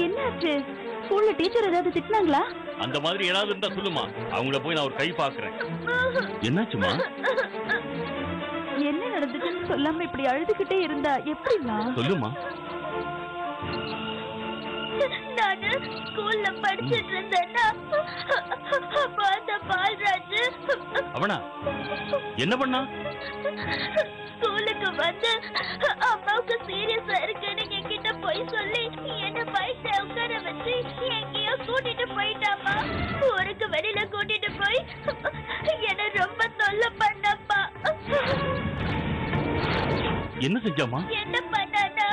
என்னாச்சு? ஸ்கூல்ல டீச்சர் ஏதாவது திட்டினாங்களா? அந்த மாதிரி ஏதாவது இருந்தா சொல்லுமா, அவங்கள போய் நான் ஒரு கை பாக்குறேன். என்னாச்சுமா? என்ன நடந்துச்சுன்னு சொல்லாம இப்படி அழுதுகிட்டே இருந்தா எப்படிமா? சொல்லுமா. நானு ஸ்கூல்ல படிச்சிட்டு இருந்தேன்னா அந்த பால்ராஜ் அவனா என்ன பண்ணா? ஸ்கூலுக்கு வந்து அம்மாவுக்கு சீரியஸா இருக்குன்னு என்கிட்ட போய் சொல்லி என்ன பைக்ல உட்கார வச்சு எங்கேயோ கூட்டிட்டு போயிட்டாமா. ஊருக்கு வெளியில கூட்டிட்டு போய் என்ன ரொம்ப தொல்லை பண்ணப்பா. என்ன செஞ்சாமா? என்ன பண்ணானா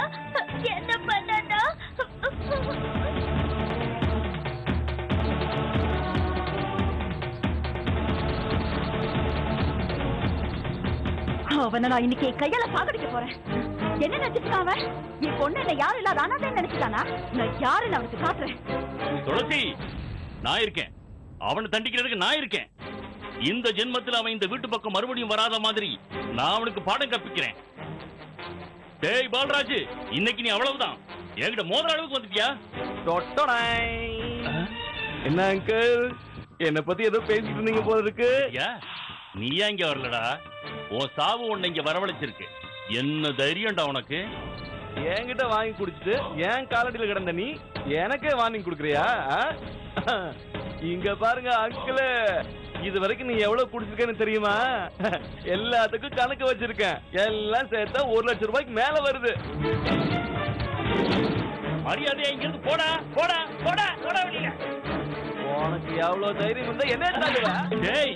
அவனை நான் இன்னைக்கு கையால சாகடிக்க போறேன். என்ன நினைச்சிட்டான் அவன்? என் பொண்ணு என்ன யாரும் இல்லாத அனாதை நினைச்சிட்டானா? நான் யாருன்னு அவனுக்கு காட்டுறேன். துளசி, நான் இருக்கேன். அவனை தண்டிக்கிறதுக்கு நான் இருக்கேன். இந்த ஜென்மத்தில் அவன் இந்த வீட்டு பக்கம் மறுபடியும் வராத மாதிரி நான் அவனுக்கு பாடம் கற்பிக்கிறேன். டேய் பால்ராஜ், இன்னைக்கு நீ அவ்வளவுதான். என்கிட்ட மோதிர அளவுக்கு வந்துட்டியா? என்ன அங்கிள், என்ன பத்தி ஏதோ பேசிட்டு இருந்தீங்க போல இருக்கு. நீ ஏன் இங்க வரலடா? உன் சாவு உன்னை இங்க வரவழைச்சிருக்கு. என்ன தைரியம்டா உனக்கு? என்கிட்ட வாங்கி குடிச்சிட்டு ஏன் காலடியில கிடந்த நீ எனக்கே வார்னிங் கொடுக்குறியா? இங்க பாருங்க அங்கிள், இது வரைக்கும் நீ எவ்வளவு குடிச்சிருக்கேன்னு தெரியுமா? எல்லாத்துக்கும் கணக்கு வச்சிருக்கேன். எல்லாம் சேர்த்தா 1 லட்சம் ரூபாய்க்கு மேல வருது. மரியாதையா இங்க இருந்து போடா போடா போடா போடா வெளியில. உனக்கு எவ்வளவு தைரியம் இருந்தா என்ன தாண்டுவ? டேய்,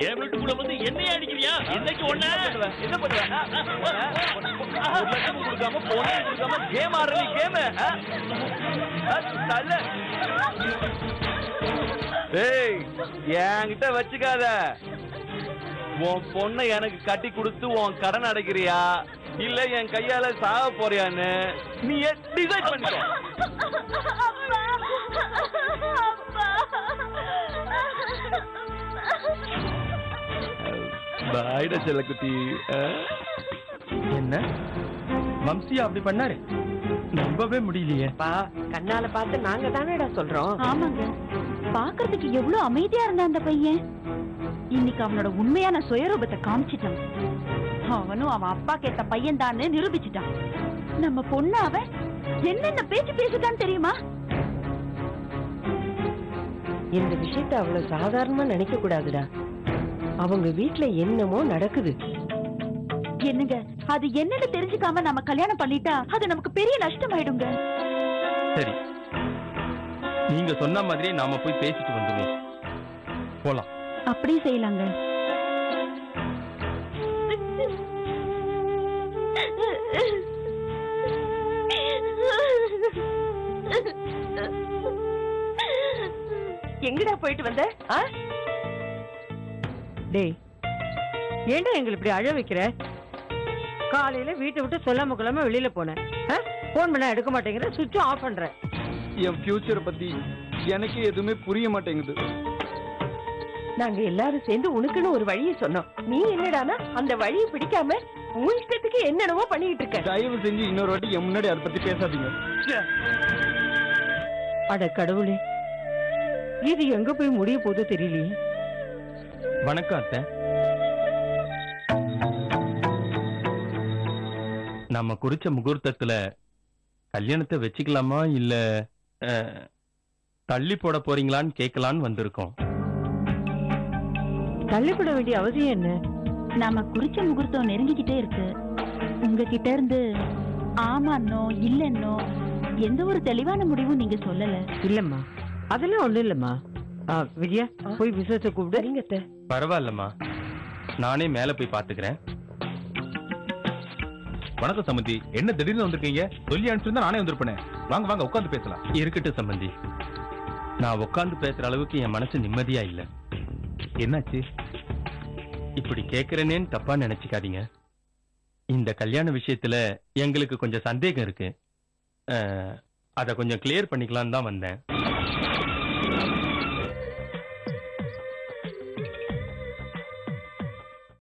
என் வீட்டுக்குள்ள வந்து என்னைய அடிக்கிறியா? இன்னைக்கு ஒண்ணு என்ன பண்ணுவ? கொடுக்காம போனே கொடுக்காம கேம் ஆடுற நீ கேம். டேய், என்கிட்ட வச்சுக்காத. உன் பொண்ணை எனக்கு கட்டி கொடுத்து உன் கடன் அடைக்கிறியா இல்ல என் கையால சாக போறியான்னு நீ டிசைட் பண்ணிக்கோ. பாய்டா செல்லக்குட்டி. என்ன வம்சியா அப்படி பண்ணாரு? நம்பவே முடியலையே. கண்ணால பார்த்து நாங்க தானேடா சொல்றோம். ஆமாங்க, பாக்குறதுக்கு எவ்வளவு அமைதியா இருந்தா அந்த பையன். இன்னைக்கு அவனோட உண்மையான சுயரூபத்தை காமிச்சிட்டான். அவனும் அவன் அப்பா கேட்ட பையன் தான் நிரூபிச்சுட்டான். நம்ம பொண்ணு அவன் என்னென்ன பேச்சு பேசிட்டான்னு தெரியுமா? இந்த விஷயத்தை அவ்வளவு சாதாரணமா நினைக்க கூடாதுடா. அவங்க வீட்டுல என்னமோ நடக்குது. என்னங்க, அது என்னன்னு தெரிஞ்சுக்காம நம்ம கல்யாணம் பண்ணிட்டா அது நமக்கு பெரிய நஷ்டம் ஆயிடுங்க. சரி, நீங்க சொன்ன மாதிரியே நாம போய் பேசிட்டு வந்துருவோம். போலாம். அப்படியே செய்யலாங்க. எங்கடா போயிட்டு வந்த? டேய், ஏண்டா எங்களை இப்படி அழ வைக்கிற? காலையில வீட்டை விட்டு சொல்லாம கொள்ளாம வெளியில போனேன். போன் பண்ண எடுக்க மாட்டேங்கிற, சுவிட்ச் ஆஃப் பண்ற. என் ஃபியூச்சரை பத்தி எனக்கு எதுவுமே புரிய மாட்டேங்குது. நாங்க எல்லாரும் சேர்ந்து உனக்குன்னு ஒரு வழியை சொன்னோம். நீ என்னடானா அந்த வழியை பிடிக்காம உன் இஷ்டத்துக்கு என்னென்னவோ பண்ணிட்டு இருக்க. தயவு செஞ்சு இன்னொரு வாட்டி என் முன்னாடி அதை பத்தி பேசாதீங்க. அட கடவுளே, இது எங்க போய் முடிய போதோ தெரியலையே. வணக்கம் அத்தை. நம்ம குறிச்ச முகூர்த்தத்துல கல்யாணத்தை வச்சுக்கலாமா இல்ல தள்ளி போட போறீங்களான்னு கேட்கலான்னு வந்திருக்கோம். தள்ளிப்பட வேண்டிய அவசியம் என்ன? நாம குறிச்ச முகூர்த்தம் நெருங்கிக்கிட்டே இருக்கு. உங்ககிட்ட இருந்து ஆமான்னோ இல்லன்னோ எந்த ஒரு தெளிவான முடிவும் நீங்க சொல்லல. இல்லம்மா, அதெல்லாம் ஒண்ணும் இல்லம்மா. விஜயா, போய் விசேஷத்தை கூப்பிடுறீங்க. பரவாயில்லம்மா, நானே மேல போய் பாத்துக்கிறேன். வணக்கம் சம்பந்தி, என்ன திடீர்னு வந்திருக்கீங்க? சொல்லி அனுப்பிச்சிருந்தா நானே வந்திருப்பேன். வாங்க வாங்க உட்காந்து பேசலாம். இருக்கட்டும் சம்பந்தி, நான் உட்காந்து பேசுற அளவுக்கு என் மனசு நிம்மதியா இல்ல. என்னாச்சு? இப்படி கேக்குறேனேன்னு தப்பா நினைச்சுக்காதீங்க. இந்த கல்யாண விஷயத்துல எங்களுக்கு கொஞ்சம் சந்தேகம் இருக்கு. அத கொஞ்சம் கிளியர் பண்ணிக்கலான்னு தான் வந்தேன்.